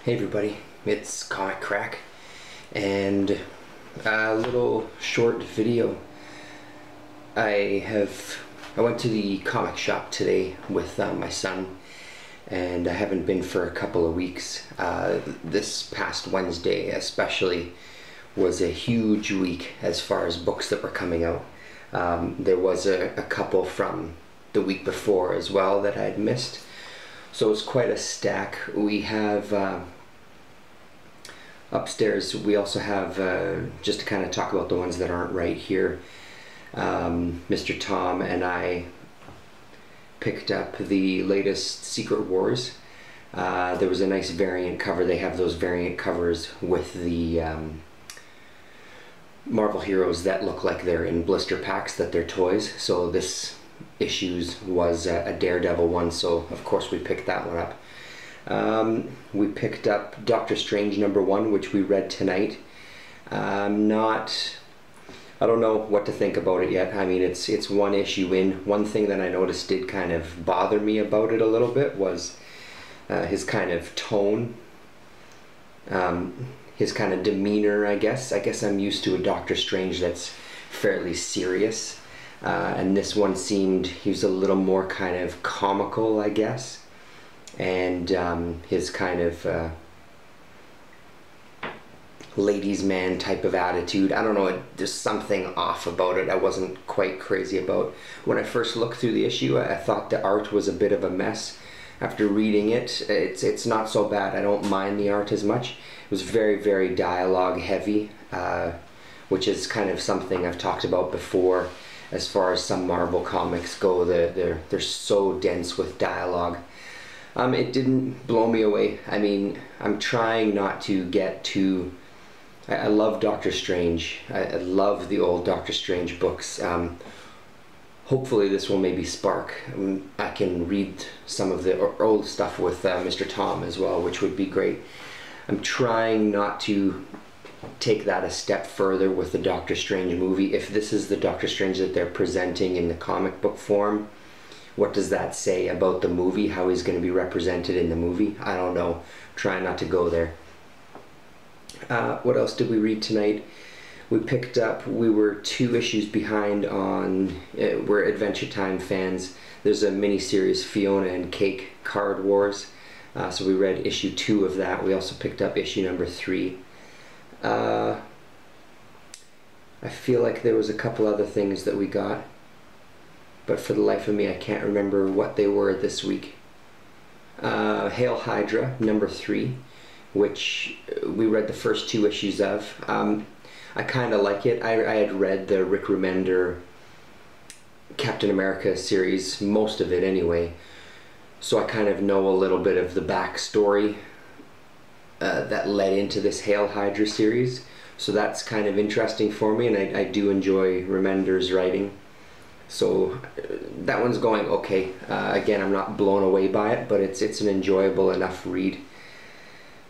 Hey everybody, it's Comic Crack, and a little short video. I went to the comic shop today with my son, and I haven't been for a couple of weeks. This past Wednesday especially was a huge week as far as books that were coming out. There was a couple from the week before as well that I had missed. So it's quite a stack. We have upstairs, we also have, just to kind of talk about the ones that aren't right here, Mr. Tom and I picked up the latest Secret Wars. There was a nice variant cover. They have those variant covers with the Marvel heroes that look like they're in blister packs, that they're toys. So this issues was a Daredevil one, so of course we picked that one up. We picked up Doctor Strange #1, which we read tonight. I don't know what to think about it yet. I mean, it's one issue in. One thing that I noticed did kind of bother me about it a little bit was his kind of tone, his kind of demeanor, I guess. I guess I'm used to a Doctor Strange that's fairly serious. And this one seemed, he was a little more kind of comical, I guess. And his kind of ladies man type of attitude, I don't know, there's something off about it I wasn't quite crazy about. When I first looked through the issue, I thought the art was a bit of a mess. After reading it, it's not so bad. I don't mind the art as much. It was very, very dialogue heavy, which is kind of something I've talked about before. As far as some Marvel comics go, they're so dense with dialogue. It didn't blow me away. I mean, I'm trying not to get too... I love Doctor Strange. I love the old Doctor Strange books. Hopefully this will maybe spark. I can read some of the old stuff with Mr. Tom as well, which would be great. I'm trying not to take that a step further with the Doctor Strange movie. If this is the Doctor Strange that they're presenting in the comic book form, what does that say about the movie, how he's going to be represented in the movie? I don't know. Try not to go there. What else did we read tonight? We picked up, we were 2 issues behind on, we're Adventure Time fans. There's a mini-series, Fiona and Cake Card Wars. So we read issue 2 of that. We also picked up issue number 3. I feel like there was a couple other things that we got, but for the life of me I can't remember what they were this week. Hail Hydra #3, which we read the first 2 issues of. I kind of like it. I had read the Rick Remender Captain America series, most of it anyway, so I kind of know a little bit of the backstory that led into this Hail Hydra series. So that's kind of interesting for me, and I do enjoy Remender's writing. So that one's going okay. Again, I'm not blown away by it, but it's an enjoyable enough read.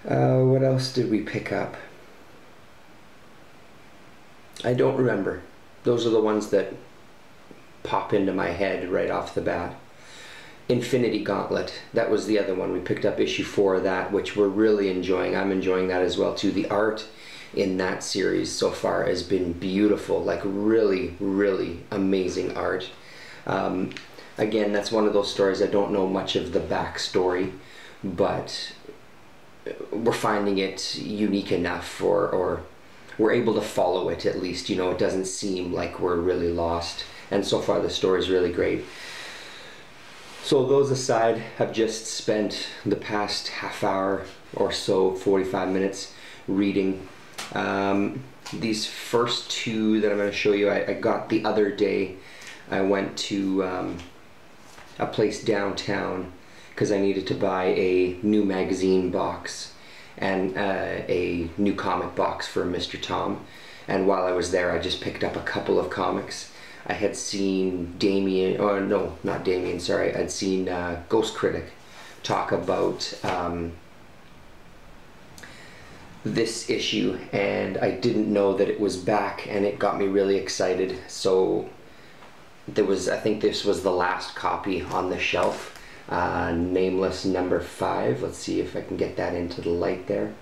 What else did we pick up? I don't remember. Those are the ones that pop into my head right off the bat. Infinity Gauntlet, that was the other one. We picked up issue 4 of that, which we're really enjoying. I'm enjoying that as well too. The art in that series so far has been beautiful, like really, really amazing art. Again, that's one of those stories I don't know much of the backstory, but we're finding it unique enough, or we're able to follow it at least. You know, it doesn't seem like we're really lost, and so far the story is really great. So those aside, I've just spent the past half hour or so, 45 minutes, reading. These first 2 that I'm going to show you, I got the other day. I went to a place downtown because I needed to buy a new magazine box and a new comic box for Mr. Tom. And while I was there, I just picked up a couple of comics. I had seen Damien, or no, not Damien, sorry, I'd seen Ghost Critic talk about this issue, and I didn't know that it was back, and it got me really excited. So there was, I think this was the last copy on the shelf. Nameless number 5. Let's see if I can get that into the light there.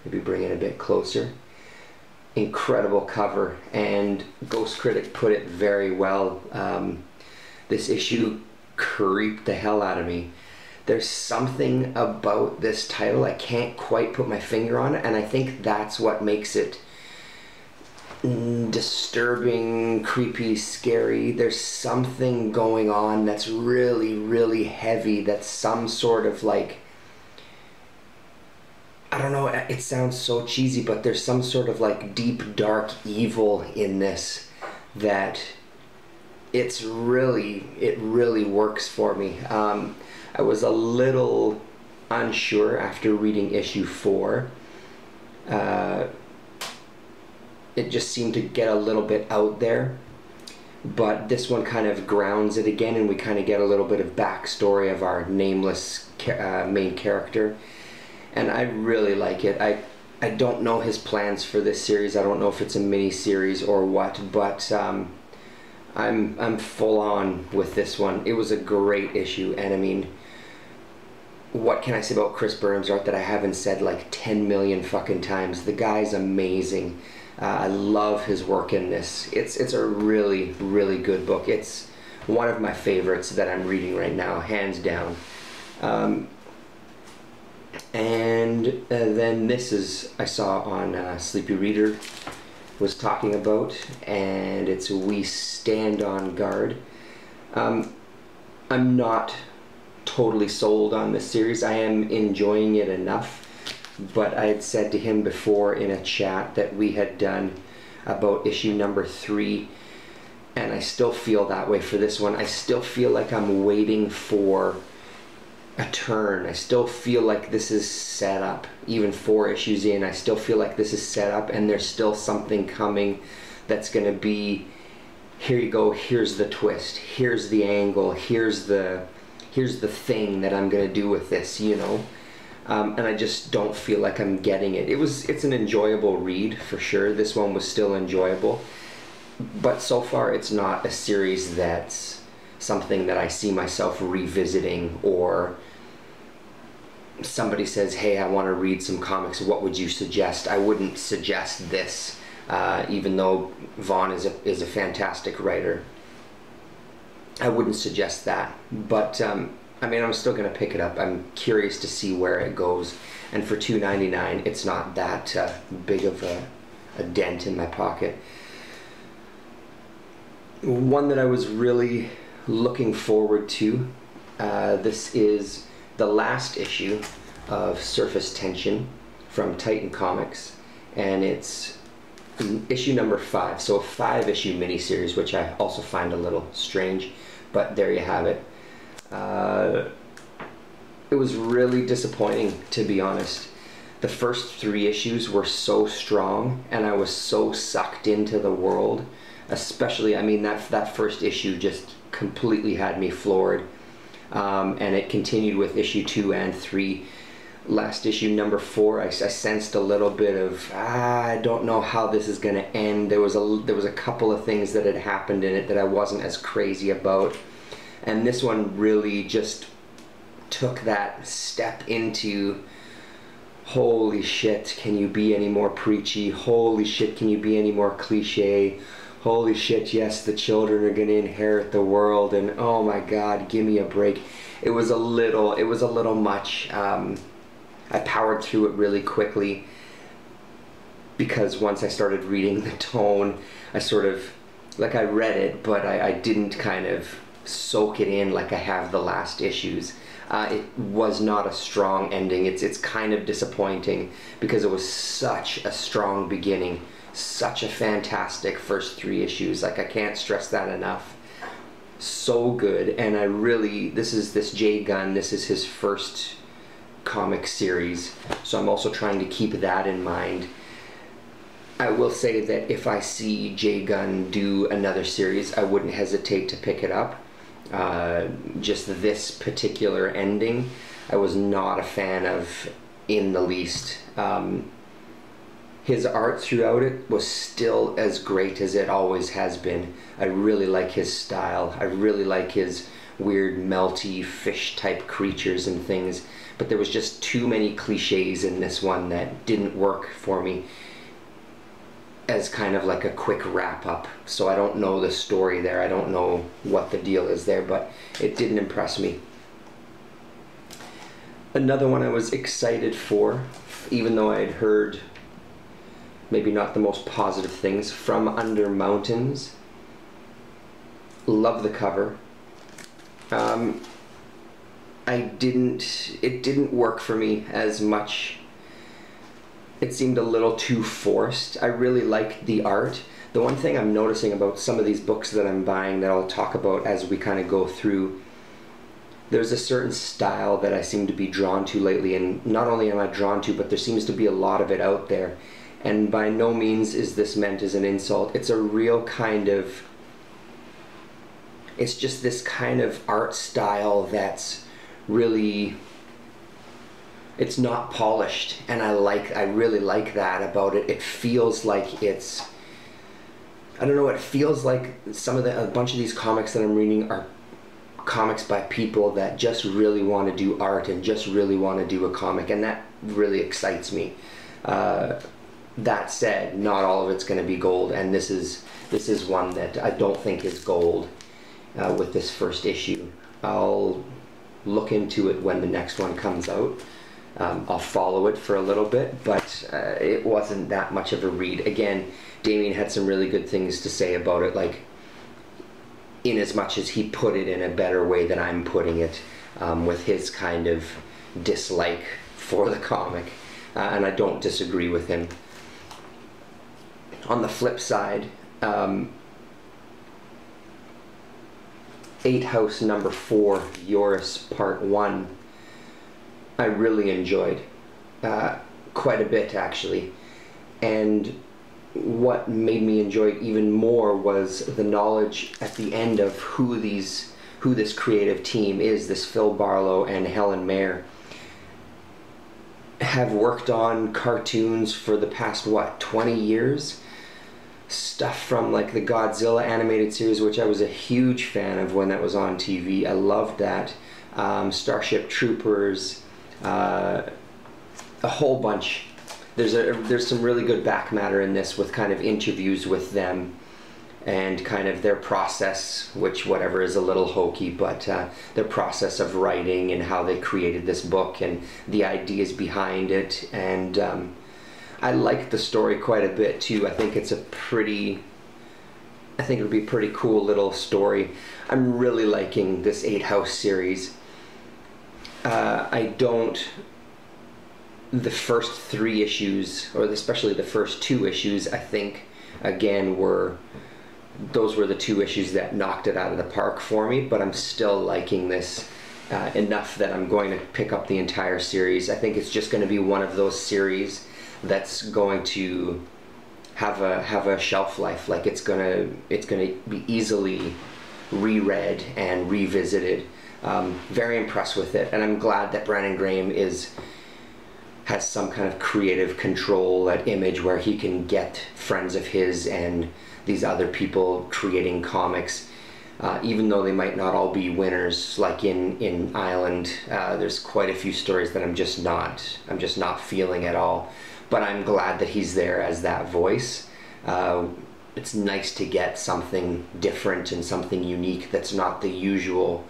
Maybe bring it a bit closer. Incredible cover, and Ghost Critic put it very well. This issue creeped the hell out of me. There's something about this title, I can't quite put my finger on it, and I think that's what makes it disturbing, creepy, scary. There's something going on that's really, really heavy, that's some sort of like, I don't know, it sounds so cheesy, but there's some sort of like deep, dark evil in this that it really works for me. I was a little unsure after reading issue 4. It just seemed to get a little bit out there, but this one kind of grounds it again, and we kind of get a little bit of backstory of our nameless main character, and I really like it. I don't know his plans for this series. I don't know if it's a mini series or what, but I'm full on with this one. It was a great issue, and I mean, what can I say about Chris Burnham's art that I haven't said like 10 million fucking times? The guy's amazing. I love his work in this. It's a really, really good book. It's one of my favorites that I'm reading right now, hands down. And then this is, I saw on Sleepy Reader was talking about, and it's We Stand on Guard. I'm not totally sold on this series. I am enjoying it enough, but I had said to him before in a chat that we had done about issue number 3, and I still feel that way for this one. I still feel like I'm waiting for a turn. I still feel like this is set up. Even 4 issues in, I still feel like this is set up, and there's still something coming that's going to be, here you go, here's the twist, here's the angle, here's the thing that I'm going to do with this, you know. And I just don't feel like I'm getting it. It's an enjoyable read for sure. This one was still enjoyable, but so far it's not a series that's something that I see myself revisiting, or somebody says, hey, I want to read some comics, what would you suggest? I wouldn't suggest this, even though Vaughn is a fantastic writer. I wouldn't suggest that, but I mean, I'm still going to pick it up. I'm curious to see where it goes, and for $2.99 it's not that big of a dent in my pocket. One that I was really looking forward to, this is the last issue of Surface Tension from Titan Comics, and it's issue number 5, so a 5-issue miniseries, which I also find a little strange, but there you have it. It was really disappointing, to be honest. The first 3 issues were so strong, and I was so sucked into the world. Especially, I mean, that first issue just completely had me floored. And it continued with issue 2 and 3. Last issue, number 4, I sensed a little bit of, I don't know how this is going to end. There was a couple of things that had happened in it that I wasn't as crazy about. And this one really just took that step into, holy shit, can you be any more preachy? Holy shit, can you be any more cliche? Holy shit, yes, the children are going to inherit the world, and oh my god, give me a break. It was a little much. I powered through it really quickly, because once I started reading the tone, I sort of, like, I read it, but I didn't kind of soak it in like I have the last issues. It was not a strong ending. It's kind of disappointing, because it was such a strong beginning, such a fantastic first 3 issues. Like, I can't stress that enough. So good. And I really, this Jay Gunn, this is his first comic series, so I'm also trying to keep that in mind. I will say that if I see Jay Gunn do another series, I wouldn't hesitate to pick it up. Just this particular ending, I was not a fan of in the least. His art throughout it was still as great as it always has been. I really like his style. I really like his weird melty fish type creatures and things, but there was just too many cliches in this one that didn't work for me as kind of like a quick wrap up. So I don't know the story there, I don't know what the deal is there, but it didn't impress me. Another one I was excited for, even though I had heard maybe not the most positive things, From Under Mountains. Love the cover. It didn't work for me as much. It seemed a little too forced. I really liked the art. The one thing I'm noticing about some of these books that I'm buying that I'll talk about as we kind of go through, there's a certain style that I seem to be drawn to lately, and not only am I drawn to, but there seems to be a lot of it out there. And by no means is this meant as an insult. It's a real kind of, it's just this kind of art style that's really, it's not polished, and I really like that about it. It feels like it's, I don't know, it feels like a bunch of these comics that I'm reading are comics by people that just really want to do art and just really want to do a comic, and that really excites me. That said, not all of it's going to be gold, and this is one that I don't think is gold with this first issue. I'll look into it when the next one comes out. I'll follow it for a little bit, but it wasn't that much of a read. Again, Damien had some really good things to say about it, like in as much as he put it in a better way than I'm putting it, with his kind of dislike for the comic, and I don't disagree with him. On the flip side, 8 House number 4, Yoris Part 1, I really enjoyed quite a bit, actually. And what made me enjoy it even more was the knowledge at the end of who this creative team is. This Phil Barlow and Helen Mayer have worked on cartoons for the past, what, 20 years? Stuff from like the Godzilla animated series, which I was a huge fan of when that was on TV. I loved that. Starship Troopers, a whole bunch. There's some really good back matter in this, with kind of interviews with them and kind of their process, which whatever is a little hokey, but their process of writing and how they created this book and the ideas behind it. And I liked the story quite a bit too. I think it's it'll be a pretty cool little story. I'm really liking this 8 House series. The first 3 issues, or especially the first 2 issues, I think, again, those were the 2 issues that knocked it out of the park for me, but I'm still liking this enough that I'm going to pick up the entire series. I think it's just going to be one of those series that's going to have a shelf life. Like it's gonna be easily reread and revisited. Very impressed with it, and I'm glad that Brandon Graham has some kind of creative control at Image, where he can get friends of his and these other people creating comics, even though they might not all be winners. Like in Island, there's quite a few stories that I'm just not feeling at all. But I'm glad that he's there as that voice. It's nice to get something different and something unique that's not the usual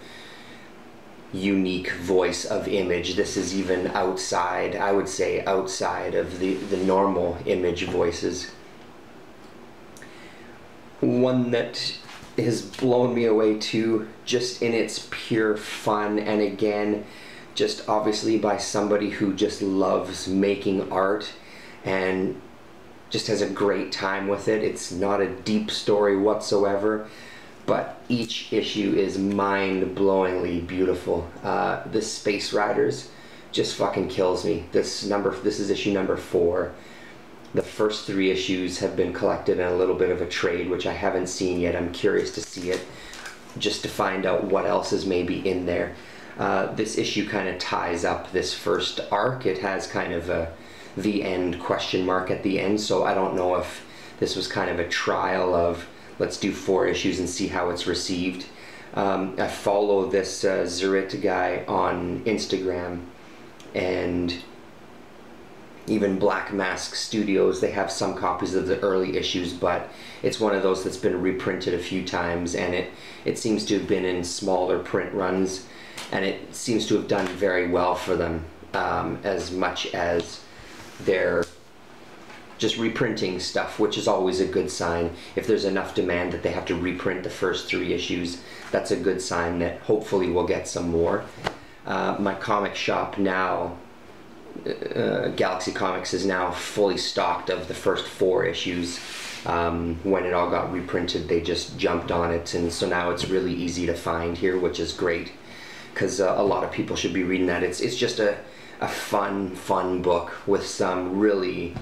unique voice of Image. This is even outside, I would say, outside of the normal Image voices. One that has blown me away too, just in its pure fun, and again, just obviously by somebody who just loves making art and just has a great time with it. It's not a deep story whatsoever, but each issue is mind-blowingly beautiful. This Space Riders just fucking kills me. This is issue number 4. The first 3 issues have been collected in a little bit of a trade, which I haven't seen yet. I'm curious to see it, just to find out what else is maybe in there. This issue kind of ties up this first arc. It has kind of the end question mark at the end, so I don't know if this was kind of a trial of let's do 4 issues and see how it's received. I follow this Zerit guy on Instagram, and even Black Mask Studios, they have some copies of the early issues, but it's one of those that's been reprinted a few times, and it seems to have been in smaller print runs, and it seems to have done very well for them, as much as they're just reprinting stuff, which is always a good sign. If there's enough demand that they have to reprint the first 3 issues, that's a good sign that hopefully we'll get some more. My comic shop now, Galaxy Comics, is now fully stocked of the first 4 issues. When it all got reprinted, they just jumped on it, and so now it's really easy to find here, which is great, because a lot of people should be reading that. It's just a fun book with some really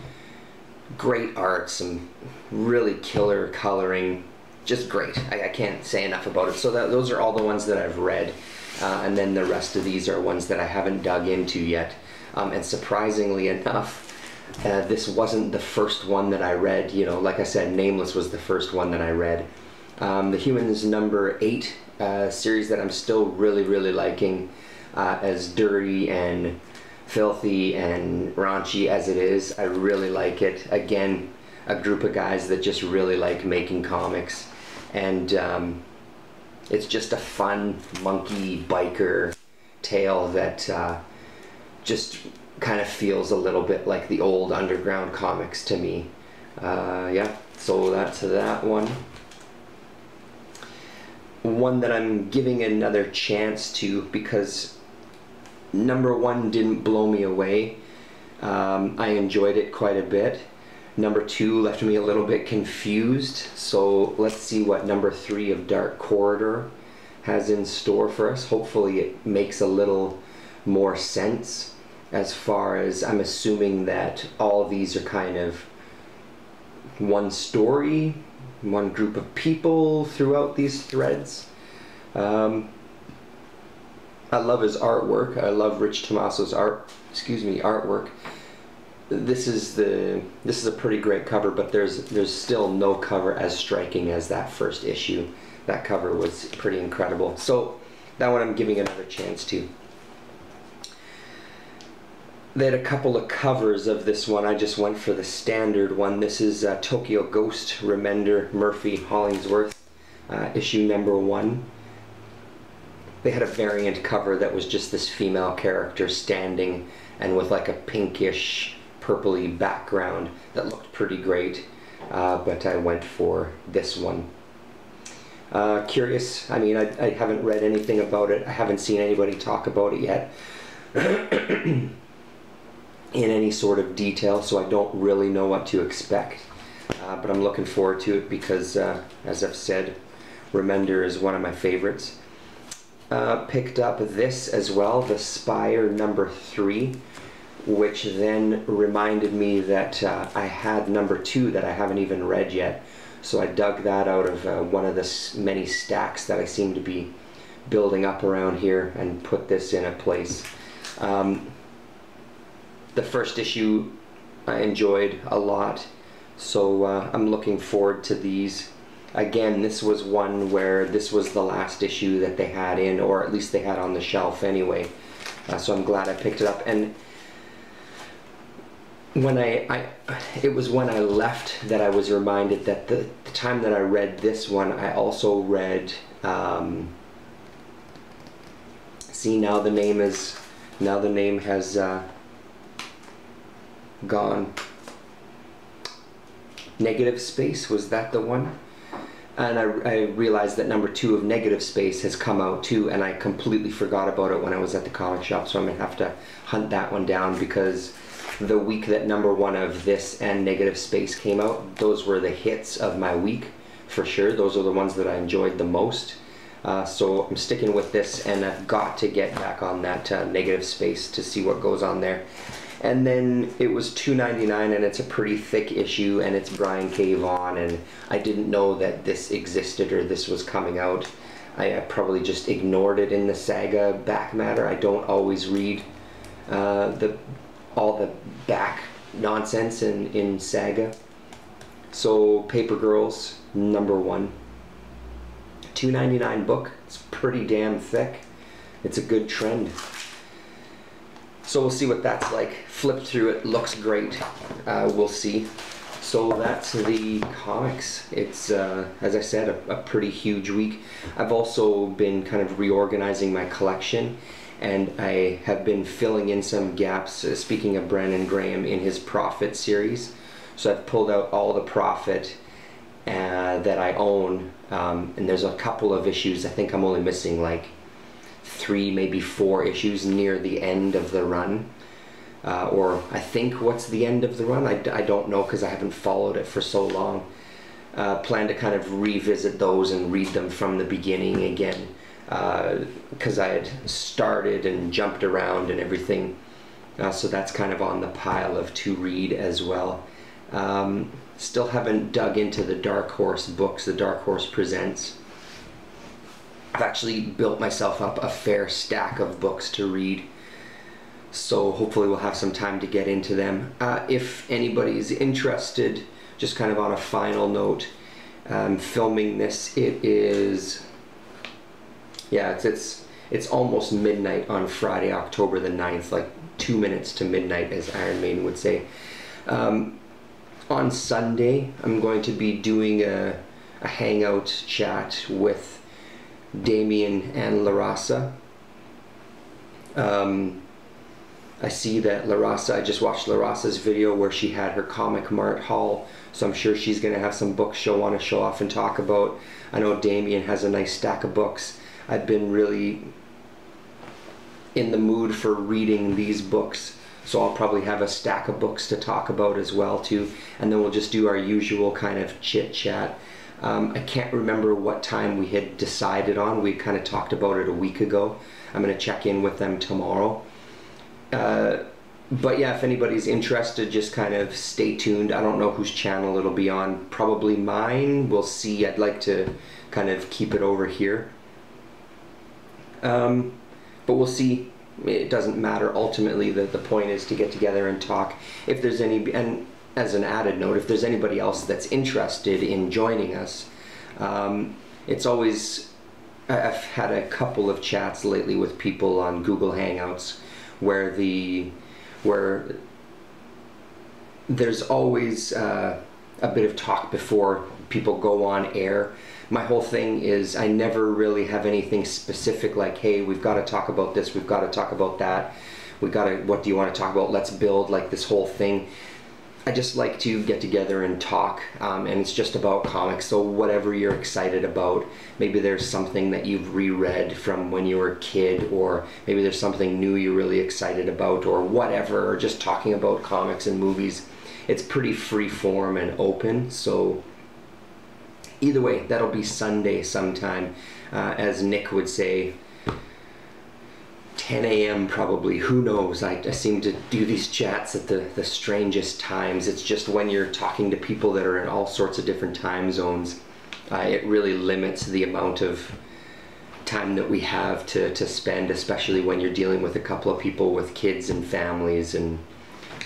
great art, some really killer coloring, just great. I can't say enough about it. So those are all the ones that I've read, and then the rest of these are ones that I haven't dug into yet. And surprisingly enough, this wasn't the first one that I read. You know, like I said, Nameless was the first one that I read. The Humans number 8 series that I'm still really liking, as dirty and filthy and raunchy as it is, I really like it. Again, a group of guys that just really like making comics, and it's just a fun monkey biker tale that just kind of feels a little bit like the old underground comics to me. Yeah, so that's that one. One that I'm giving another chance to, because number 1 didn't blow me away. I enjoyed it quite a bit. Number 2 left me a little bit confused, so let's see what number 3 of Dark Corridor has in store for us. Hopefully it makes a little more sense, as far as I'm assuming that all of these are kind of one story, one group of people throughout these threads. I love his artwork. I love Rich Tomaso's artwork. This is a pretty great cover, but there's still no cover as striking as that first issue. That cover was pretty incredible. So that one I'm giving another chance to. They had a couple of covers of this one. I just went for the standard one. This is Tokyo Ghost, Remender, Murphy, Hollingsworth, issue number 1. They had a variant cover that was just this female character standing and with like a pinkish, purpley background that looked pretty great, but I went for this one. Curious, I mean, I haven't read anything about it. I haven't seen anybody talk about it yet in any sort of detail, so I don't really know what to expect. But I'm looking forward to it because, as I've said, Remender is one of my favorites. Picked up this as well, the Spire number 3, which then reminded me that I had number 2 that I haven't even read yet. So I dug that out of one of the many stacks that I seem to be building up around here and put this in a place. The first issue I enjoyed a lot, so I'm looking forward to these. Again, this was one where this was the last issue that they had in, or at least they had on the shelf anyway. So I'm glad I picked it up. And when it was when I left that I was reminded that the time that I read this one, I also read, see, now the name has gone. Negative Space, was that the one? And I realized that number 2 of Negative Space has come out too, and I completely forgot about it when I was at the comic shop, so I'm going to have to hunt that one down, because the week that number 1 of this and Negative Space came out, those were the hits of my week, for sure. Those are the ones that I enjoyed the most. So I'm sticking with this, and I've got to get back on that Negative Space to see what goes on there. And then it was $2.99, and it's a pretty thick issue, and it's Brian K. Vaughan, and I didn't know that this existed or this was coming out. I probably just ignored it in the Saga back matter. I don't always read all the back nonsense in Saga. So Paper Girls number 1. $2.99 book. It's pretty damn thick. It's a good trend. So we'll see what that's like. Flipped through it, looks great. We'll see. So that's the comics. It's, as I said, a pretty huge week. I've also been kind of reorganizing my collection, and I have been filling in some gaps, speaking of Brandon Graham, in his Prophet series. So I've pulled out all the Prophet that I own, and there's a couple of issues. I think I'm only missing like 3, maybe 4 issues near the end of the run. Or I think what's the end of the run? I don't know because I haven't followed it for so long. Plan to kind of revisit those and read them from the beginning again, because I had started and jumped around and everything. So that's kind of on the pile of to read as well. Still haven't dug into the Dark Horse books, the Dark Horse Presents. I've actually built myself up a fair stack of books to read. So hopefully we'll have some time to get into them. If anybody's interested, just kind of on a final note, filming this, it is, yeah, it's almost midnight on Friday, October the 9th, like 2 minutes to midnight, as Iron Maiden would say. On Sunday, I'm going to be doing a hangout chat with Damien and Larasa. I see that Larasa, I just watched Larasa's video where she had her Comic Mart haul, so I'm sure she's going to have some books she'll want to show off and talk about. I know Damien has a nice stack of books. I've been really in the mood for reading these books, so I'll probably have a stack of books to talk about as well too, and then we'll just do our usual kind of chit chat. I can't remember what time we had decided on. We kind of talked about it a week ago. I'm going to check in with them tomorrow. But yeah, if anybody's interested, just kind of stay tuned. I don't know whose channel it'll be on. Probably mine. We'll see. I'd like to kind of keep it over here. But we'll see. It doesn't matter. Ultimately, the point is to get together and talk. If there's any, and as an added note, if there's anybody else that's interested in joining us, it's always, I've had a couple of chats lately with people on Google Hangouts where there's always a bit of talk before people go on air. My whole thing is I never really have anything specific like, hey, we've got to talk about this, we've got to talk about that, what do you want to talk about, let's build like this whole thing. I just like to get together and talk, and it's just about comics, so whatever you're excited about. Maybe there's something that you've reread from when you were a kid, or maybe there's something new you're really excited about, or whatever, or just talking about comics and movies. It's pretty free form and open, so either way, that'll be Sunday sometime, as Nick would say, 10 a.m. probably, who knows. I seem to do these chats at the strangest times. It's just when you're talking to people that are in all sorts of different time zones, it really limits the amount of time that we have to spend, especially when you're dealing with a couple of people with kids and families, and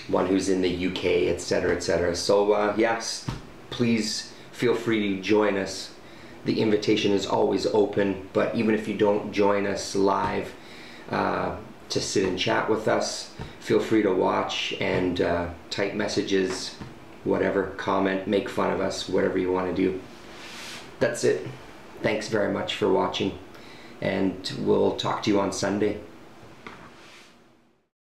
one who's in the UK, etc., etc. So yes, please feel free to join us. The invitation is always open, but even if you don't join us live, to sit and chat with us, feel free to watch and type messages, whatever, comment, make fun of us, whatever you want to do. That's it. Thanks very much for watching, and we'll talk to you on Sunday.